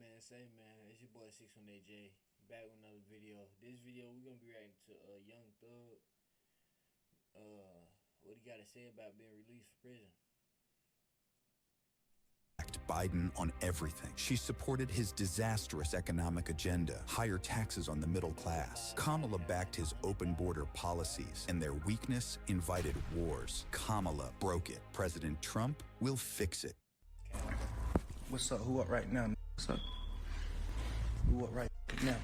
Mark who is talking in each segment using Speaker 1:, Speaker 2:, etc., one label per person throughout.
Speaker 1: man, say man, it's your boy 618J back with another video. This video we're gonna be reacting to Young Thug. What he got to say about being released from prison.
Speaker 2: Biden on everything. She supported his disastrous economic agenda, higher taxes on the middle class. Kamala backed his open border policies, and their weakness invited wars. Kamala broke it. President Trump will fix it.
Speaker 3: What's up? Who up right now? What's up? Who up right now?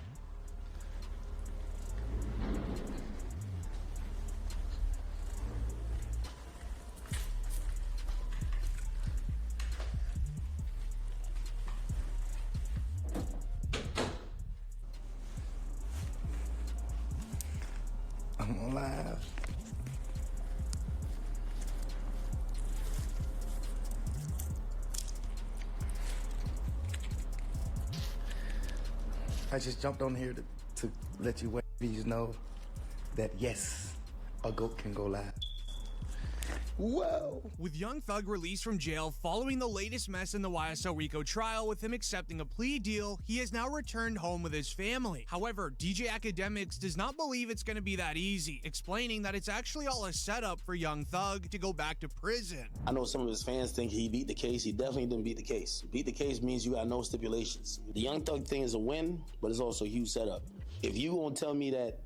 Speaker 3: I'm on live. I just jumped on here to let you ladies know that yes, a goat can go live. Whoa!
Speaker 4: With Young Thug released from jail following the latest mess in the YSL Rico trial with him accepting a plea deal, he has now returned home with his family. However, DJ Akademiks does not believe it's going to be that easy, explaining that it's actually all a setup for Young Thug to go back to prison.
Speaker 5: I know some of his fans think he beat the case. He definitely didn't beat the case. Beat the case means you got no stipulations. The Young Thug thing is a win, but it's also a huge setup. If you gonna tell me that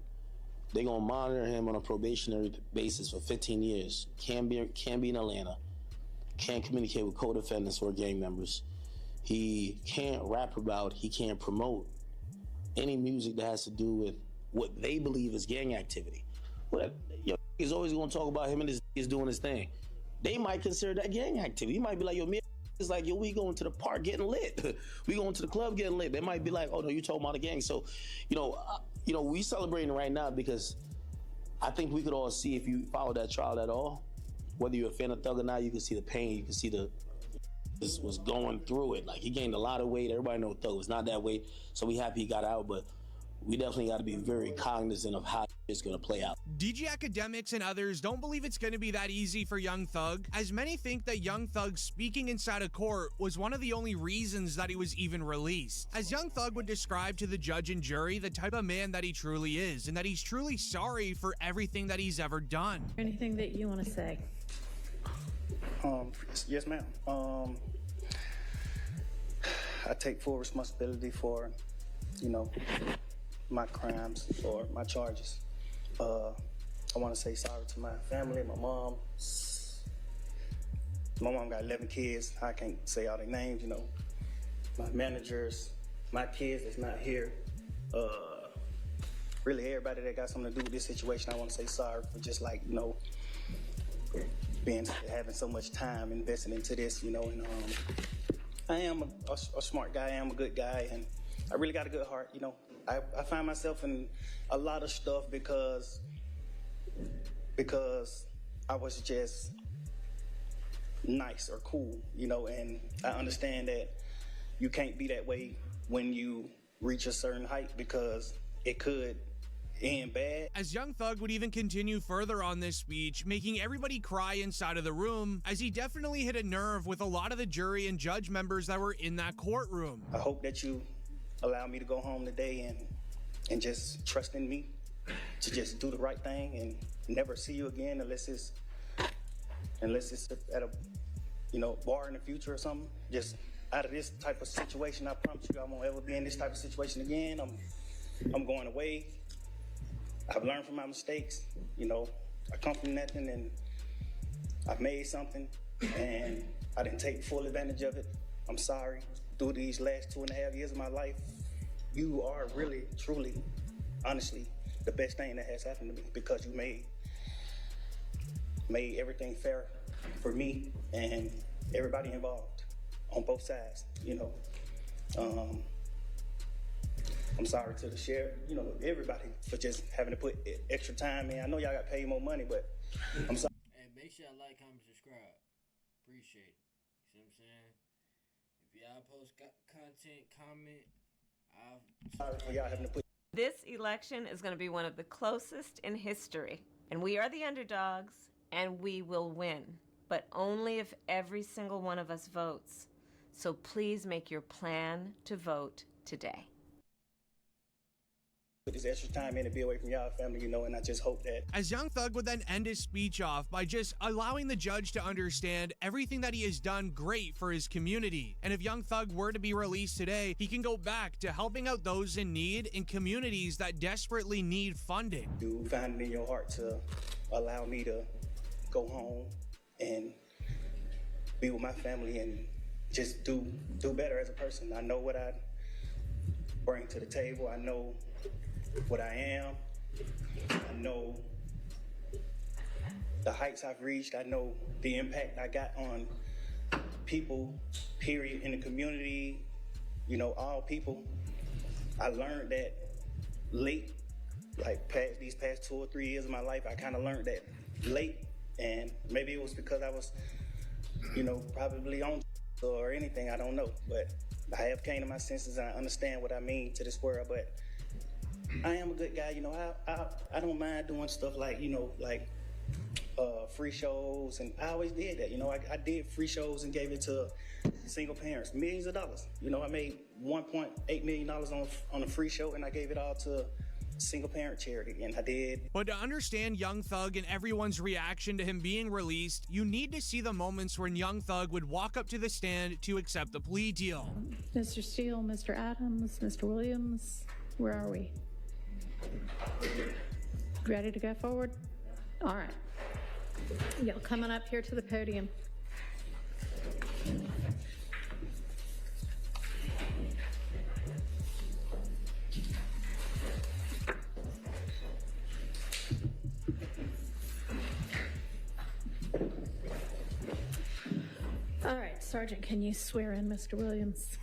Speaker 5: they're gonna monitor him on a probationary basis for 15 years, can't be in Atlanta, can't communicate with co-defendants or gang members, he can't rap about, he can't promote any music that has to do with what they believe is gang activity. Well, he's always gonna talk about him and his is doing his thing. They might consider that gang activity. He might be like, yo, me is like, yo, we going to the park getting lit. We going to the club getting lit. They might be like, oh no, you talking about the gang. So, we celebrating right now because I think we could all see, if you follow that trial at all, whether you're a fan of Thug or not, you can see the pain, you can see this was going through it. Like, he gained a lot of weight. Everybody know Thug was not that weight, so we happy he got out, but we definitely got to be very cognizant of how it's going to play out.
Speaker 4: DJ Akademiks and others don't believe it's going to be that easy for Young Thug, as many think that Young Thug speaking inside a court was one of the only reasons that he was even released. As Young Thug would describe to the judge and jury the type of man that he truly is, and that he's truly sorry for everything that he's ever done.
Speaker 6: Anything that you want to say?
Speaker 3: Yes, ma'am. I take full responsibility for, my crimes or my charges. I want to say sorry to my family, my mom. My mom got 11 kids. I can't say all their names, my managers, my kids that's not here. Really everybody that got something to do with this situation, I want to say sorry for just having so much time invested into this, and I am a smart guy, I am a good guy, and I really got a good heart, I find myself in a lot of stuff because I was just nice or cool, and I understand that you can't be that way when you reach a certain height because it could end bad.
Speaker 4: As Young Thug would even continue further on this speech, making everybody cry inside of the room, as he definitely hit a nerve with a lot of the jury and judge members that were in that courtroom.
Speaker 3: I hope that you allow me to go home today and just trust in me to just do the right thing and never see you again unless it's at a bar in the future or something. Just out of this type of situation, I promise you I won't ever be in this type of situation again. I'm going away. I've learned from my mistakes. I come from nothing and I've made something and I didn't take full advantage of it. I'm sorry. Through these last 2.5 years of my life, you are really, truly, honestly, the best thing that has happened to me because you made everything fair for me and everybody involved on both sides, I'm sorry to the sheriff, everybody for just having to put extra time in. I know y'all got paid more money, but I'm sorry.
Speaker 1: And make sure y'all like, comment, subscribe. Appreciate it. You see what I'm saying? If y'all post content, comment, I'll
Speaker 3: sorry for y'all having to put.
Speaker 7: This election is going to be one of the closest in history, and we are the underdogs, and we will win, but only if every single one of us votes. So please make your plan to vote today.
Speaker 3: Put this extra time in to be away from y'all family, and I just hope that.
Speaker 4: As Young Thug would then end his speech off by just allowing the judge to understand everything that he has done great for his community. And if Young Thug were to be released today, he can go back to helping out those in need in communities that desperately need funding.
Speaker 3: You find it in your heart to allow me to go home and be with my family and just do better as a person. I know what I bring to the table. I know what I am. I know the heights I've reached. I know the impact I got on people, period, in the community, all people. I learned that late, these past 2 or 3 years of my life, I kind of learned that late, and maybe it was because I was, probably on or anything, I don't know, but I have came to my senses and I understand what I mean to this world. But I am a good guy, I don't mind doing stuff like free shows, and I always did that. I did free shows and gave it to single parents, millions of dollars. I made $1.8 million on a free show, and I gave it all to single parent charity, and I did.
Speaker 4: But to understand Young Thug and everyone's reaction to him being released, you need to see the moments when Young Thug would walk up to the stand to accept the plea deal.
Speaker 6: Mr. Steele, Mr. Adams, Mr. Williams, where are we? Ready to go forward? All right. Y'all coming up here to the podium. All right, Sergeant, can you swear in Mr. Williams?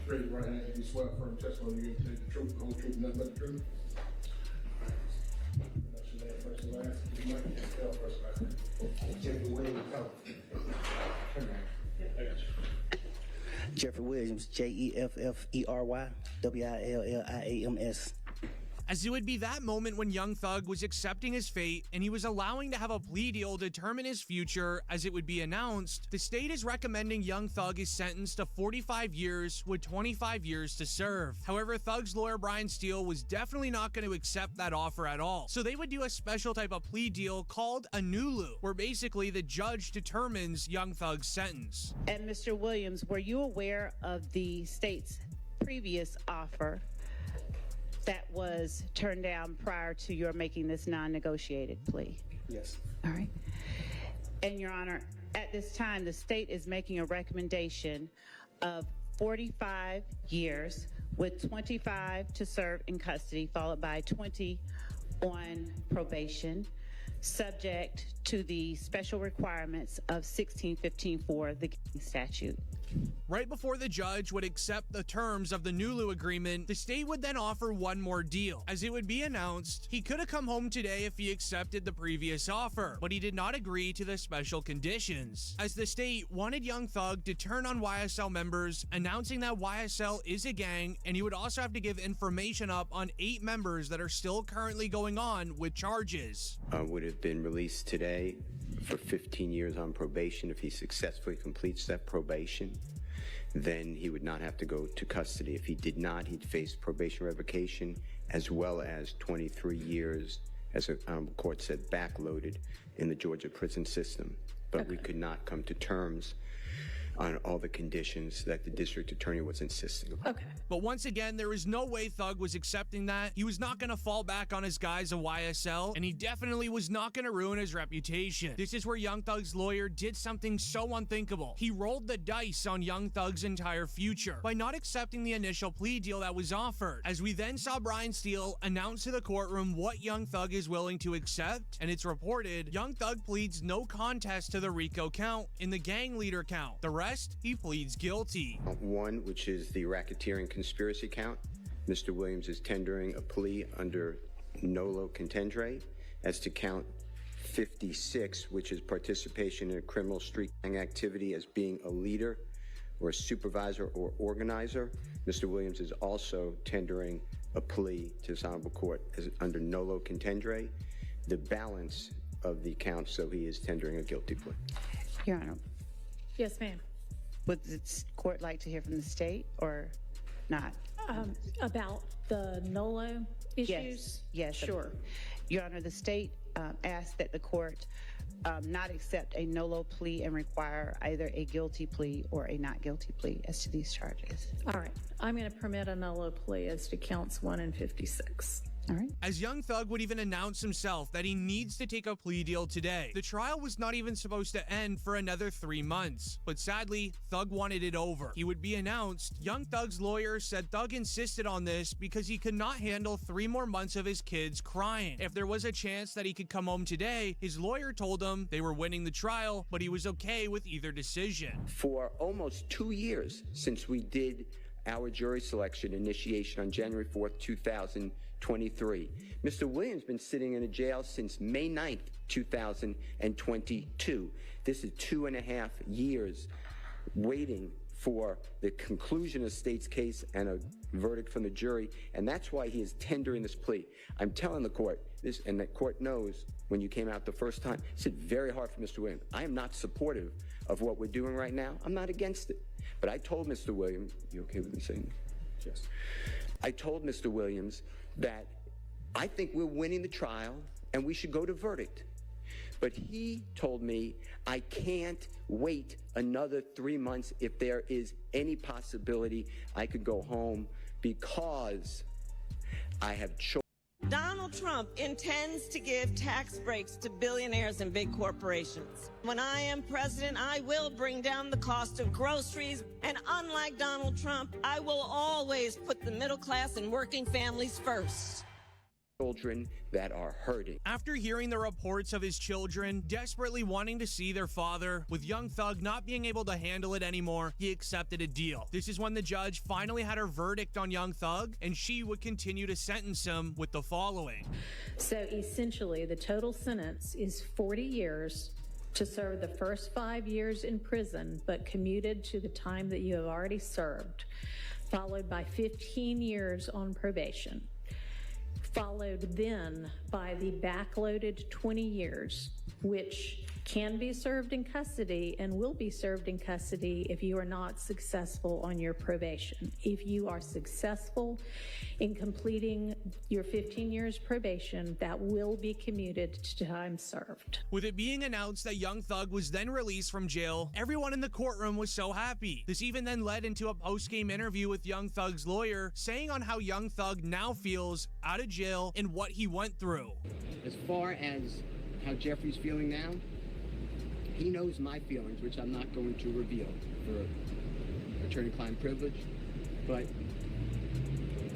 Speaker 8: Raise your right hand. You swear firm testimony you give the truth, the whole truth, nothing but the truth. That's your name, first and last. You might tell first and last. Jeffrey Williams.
Speaker 3: Jeffrey Williams, Jeffrey Williams.
Speaker 4: As it would be that moment when Young Thug was accepting his fate and he was allowing to have a plea deal determine his future, as it would be announced, the state is recommending Young Thug is sentenced to 45 years with 25 years to serve. However, Thug's lawyer Brian Steele was definitely not going to accept that offer at all. So they would do a special type of plea deal called a NULU, where basically the judge determines Young Thug's sentence.
Speaker 9: And Mr. Williams, were you aware of the state's previous offer that was turned down prior to your making this non-negotiated plea?
Speaker 3: Yes.
Speaker 9: All right. And Your Honor, at this time, the state is making a recommendation of 45 years with 25 to serve in custody, followed by 20 on probation, subject to the special requirements of 1615-4, the gang statute.
Speaker 4: Right before the judge would accept the terms of the NULU agreement, the state would then offer one more deal. As it would be announced, he could have come home today if he accepted the previous offer, but he did not agree to the special conditions, as the state wanted Young Thug to turn on YSL members, announcing that YSL is a gang, and he would also have to give information up on 8 members that are still currently going on with charges.
Speaker 10: Would have been released today for 15 years on probation. If he successfully completes that probation, then he would not have to go to custody. If he did not, he'd face probation revocation as well as 23 years, as a court said, backloaded in the Georgia prison system. But we could not come to terms on all the conditions that the district attorney was insisting upon.
Speaker 6: Okay.
Speaker 4: But once again, there was no way Thug was accepting that. He was not going to fall back on his guys of YSL, and he definitely was not going to ruin his reputation. This is where Young Thug's lawyer did something so unthinkable. He rolled the dice on Young Thug's entire future by not accepting the initial plea deal that was offered, as we then saw Brian Steele announce to the courtroom what Young Thug is willing to accept, and it's reported Young Thug pleads no contest to the RICO count in the gang leader count. The rest, he pleads guilty.
Speaker 10: One, which is the racketeering conspiracy count. Mr. Williams is tendering a plea under nolo contendere as to count 56, which is participation in a criminal street gang activity as being a leader or a supervisor or organizer. Mr. Williams is also tendering a plea to this honorable court as under nolo contendere. The balance of the counts, so he is tendering a guilty plea.
Speaker 9: Your Honor.
Speaker 6: Yes, ma'am.
Speaker 9: Would the court like to hear from the state or not?
Speaker 6: About the NOLO issues?
Speaker 9: Yes.
Speaker 6: Sure.
Speaker 9: Your Honor, the state asked that the court not accept a NOLO plea and require either a guilty plea or a not guilty plea as to these charges.
Speaker 6: All right. I'm going to permit a NOLO plea as to counts 1 and 56.
Speaker 9: All right.
Speaker 4: As Young Thug would even announce himself that he needs to take a plea deal today. The trial was not even supposed to end for another 3 months, but sadly, Thug wanted it over. He would be announced. Young Thug's lawyer said Thug insisted on this because he could not handle 3 more months of his kids crying. If there was a chance that he could come home today, his lawyer told him they were winning the trial, but he was okay with either decision.
Speaker 10: For almost 2 years since we did our jury selection initiation on January 4th, 2023. Mr. Williams been sitting in a jail since May 9th, 2022. This is 2.5 years waiting for the conclusion of the state's case and a verdict from the jury, and that's why he is tendering this plea. I'm telling the court this, and the court knows when you came out the first time, it's very hard for Mr. Williams. I am not supportive of what we're doing right now. I'm not against it. But I told Mr. Williams, you okay with me saying this? Yes. I told Mr. Williams that I think we're winning the trial and we should go to verdict. But he told me I can't wait another 3 months if there is any possibility I could go home because I have chosen.
Speaker 11: Donald Trump intends to give tax breaks to billionaires and big corporations. When I am president, I will bring down the cost of groceries. And unlike Donald Trump, I will always put the middle class and working families first.
Speaker 10: Children that are hurting.
Speaker 4: After hearing the reports of his children desperately wanting to see their father, with Young Thug not being able to handle it anymore, he accepted a deal. This is when the judge finally had her verdict on Young Thug, and she would continue to sentence him with the following.
Speaker 6: So essentially, the total sentence is 40 years to serve the first 5 years in prison, but commuted to the time that you have already served, followed by 15 years on probation, followed then by the backloaded 20 years, which can be served in custody and will be served in custody if you are not successful on your probation. If you are successful in completing your 15 years probation, that will be commuted to time served.
Speaker 4: With it being announced that Young Thug was then released from jail, everyone in the courtroom was so happy. This even then led into a post-game interview with Young Thug's lawyer, saying on how Young Thug now feels out of jail and what he went through.
Speaker 12: As far as how Jeffrey's feeling now, he knows my feelings, which I'm not going to reveal for attorney-client privilege, but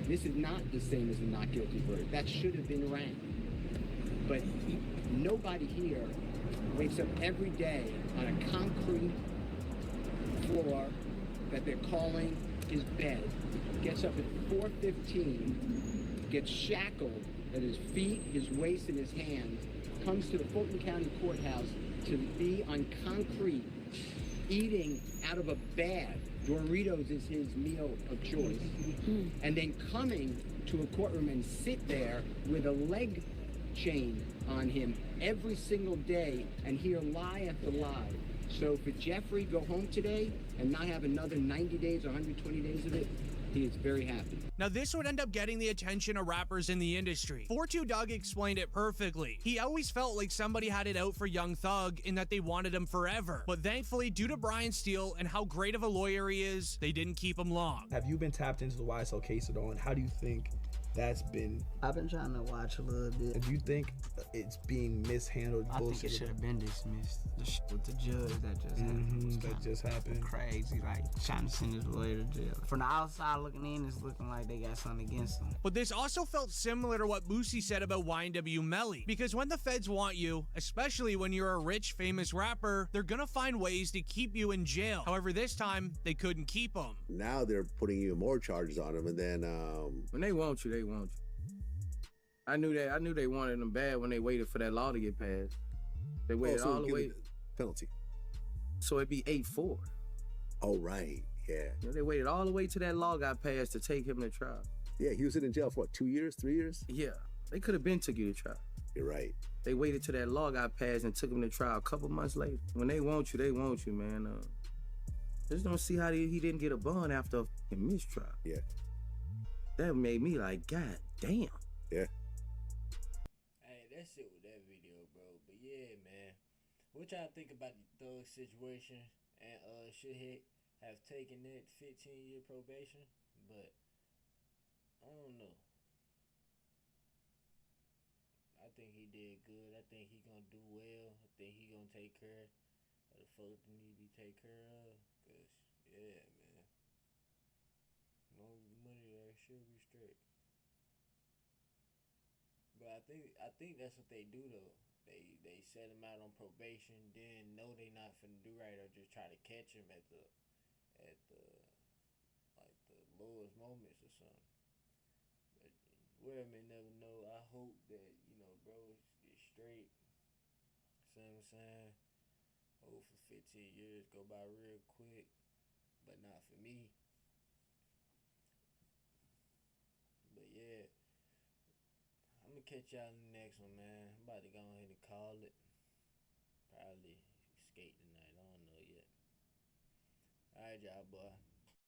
Speaker 12: this is not the same as a not guilty verdict. That should have been rang. But nobody here wakes up every day on a concrete floor that they're calling his bed, gets up at 4:15, gets shackled at his feet, his waist, and his hands, comes to the Fulton County Courthouse to be on concrete, eating out of a bag. Doritos is his meal of choice. And then coming to a courtroom and sit there with a leg chain on him every single day and hear lie after lie. So for Jeffrey go home today and not have another 90 days or 120 days of it, he is very happy.
Speaker 4: Now this would end up getting the attention of rappers in the industry. 42 Dugg explained it perfectly. He always felt like somebody had it out for Young Thug in that they wanted him forever. But thankfully, due to Brian Steele and how great of a lawyer he is, they didn't keep him long.
Speaker 13: Have you been tapped into the YSL case at all, and how do you think that's been?
Speaker 14: I've been trying to watch a little bit.
Speaker 13: Do you think it's being mishandled?
Speaker 14: I think it should have been dismissed. The shit with the judge that just happened.
Speaker 13: That just happened.
Speaker 14: Crazy, like trying to send his lawyer to jail. From the outside looking in, it's looking like they got something against him.
Speaker 4: But this also felt similar to what Boosie said about YNW Melly. Because when the feds want you, especially when you're a rich, famous rapper, they're gonna find ways to keep you in jail. However, this time, they couldn't keep him.
Speaker 15: Now they're putting even more charges on him, and then
Speaker 16: when they want you, they want you. I knew they wanted him bad when they waited for that law to get passed. They waited all the way.
Speaker 15: Penalty.
Speaker 16: So it'd be 8-4.
Speaker 15: Oh, right. Yeah.
Speaker 16: You know, they waited all the way till that law got passed to take him to trial.
Speaker 15: Yeah, he was in jail for what, 2 years, 3 years?
Speaker 16: Yeah. They could have been took you to trial.
Speaker 15: You're right.
Speaker 16: They waited till that law got passed and took him to trial a couple months later. When they want you, man. Just don't see how he didn't get a bond after a fucking mistrial.
Speaker 15: Yeah.
Speaker 16: That made me like, God damn.
Speaker 15: Yeah.
Speaker 1: Hey, that's it with that video, bro. But yeah, man. What y'all think about the Thug situation? And should he have taken that 15-year probation? But I don't know. I think he did good. I think he gonna do well. I think he gonna take care of the folks that need to be taken care of. Cause yeah, man. As long as the money there, should be straight. But I think that's what they do though. They set him out on probation, then know they not finna do right, or just try to catch him at the like the lowest moments or something. But well, may never know. I hope that bro, it's straight. See what I'm saying? Hope for 15 years go by real quick, but not for me. But yeah. I'm gonna catch y'all in the next one, man. I'm about to go ahead and call it. Probably skate tonight. I don't know yet. Alright, y'all, boy.